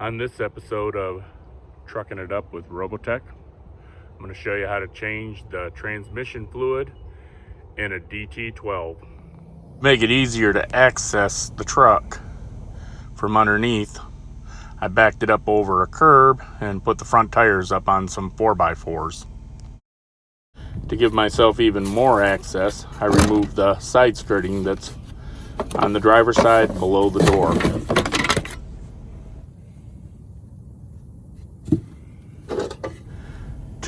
On this episode of Trucking It Up with Robotech, I'm going to show you how to change the transmission fluid in a DT12. Make it easier to access the truck from underneath, I backed it up over a curb and put the front tires up on some 4x4s. To give myself even more access, I removed the side skirting that's on the driver's side below the door.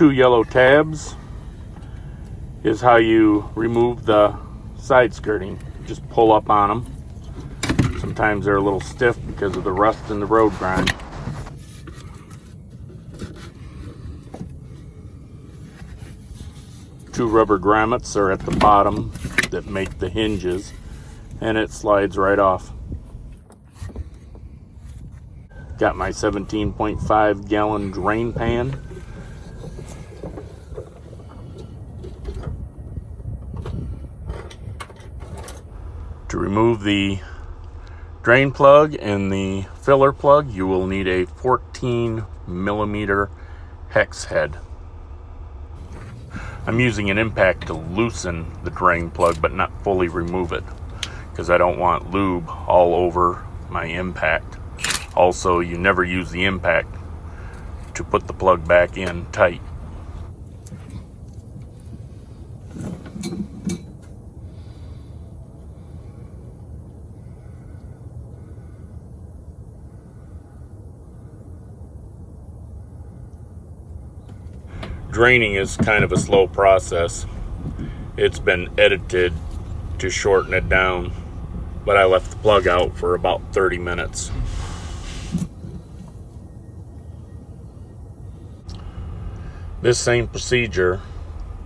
Two yellow tabs is how you remove the side skirting. Just pull up on them. Sometimes they're a little stiff because of the rust in the road grind. Two rubber grommets are at the bottom that make the hinges, and it slides right off. Got my 17.5 gallon drain pan. To remove the drain plug and the filler plug, you will need a 14 millimeter hex head. I'm using an impact to loosen the drain plug but not fully remove it, because I don't want lube all over my impact. Also, you never use the impact to put the plug back in tight. Draining is kind of a slow process. It's been edited to shorten it down, but I left the plug out for about 30 minutes. This same procedure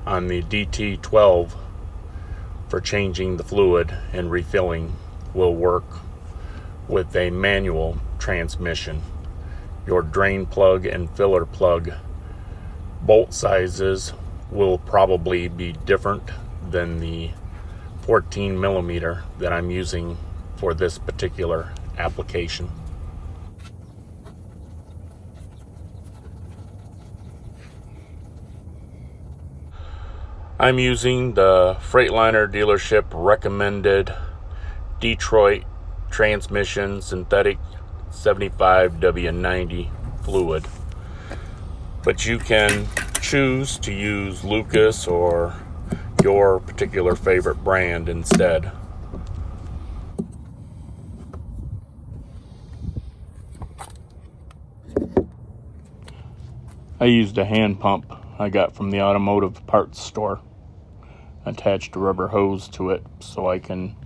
on the DT12 for changing the fluid and refilling will work with a manual transmission. Your drain plug and filler plug bolt sizes will probably be different than the 14 millimeter that I'm using for this particular application. I'm using the Freightliner dealership recommended Detroit transmission synthetic 75W90 fluid. But you can choose to use Lucas or your particular favorite brand instead. I used a hand pump I got from the automotive parts store. Attached a rubber hose to it so I can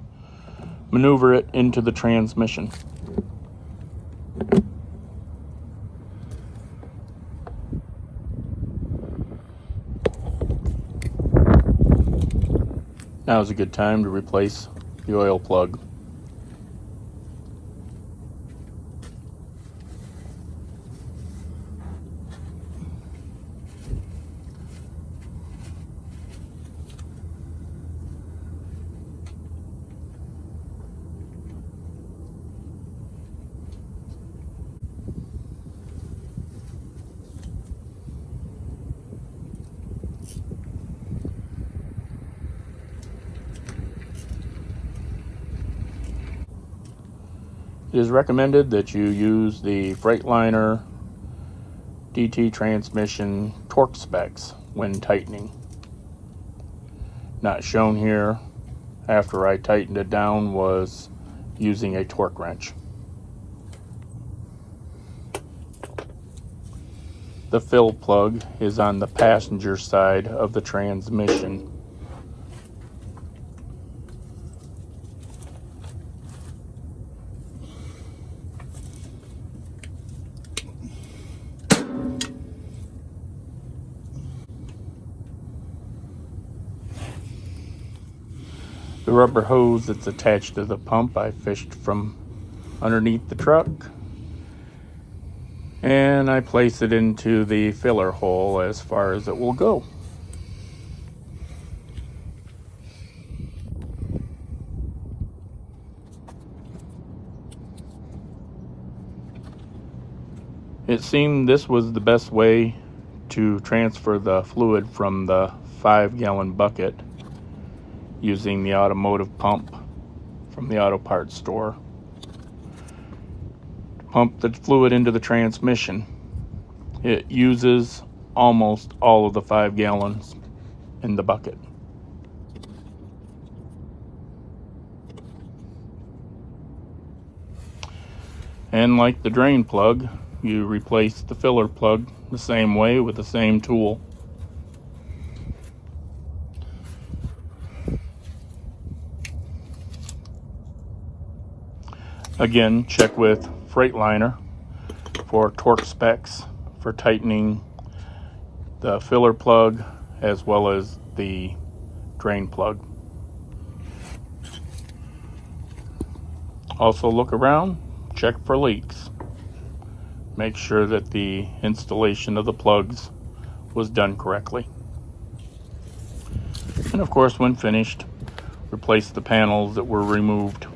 maneuver it into the transmission. Now is a good time to replace the oil plug. It is recommended that you use the Freightliner DT transmission torque specs when tightening. Not shown here after I tightened it down was using a torque wrench. The fill plug is on the passenger side of the transmission. The rubber hose that's attached to the pump I fished from underneath the truck, and I place it into the filler hole as far as it will go. It seemed this was the best way to transfer the fluid from the 5-gallon bucket using the automotive pump from the auto parts store. Pump the fluid into the transmission. It uses almost all of the 5 gallons in the bucket. And like the drain plug, you replace the filler plug the same way with the same tool. Again, check with Freightliner for torque specs for tightening the filler plug as well as the drain plug. Also look around, check for leaks. Make sure that the installation of the plugs was done correctly. And of course, when finished, replace the panels that were removed.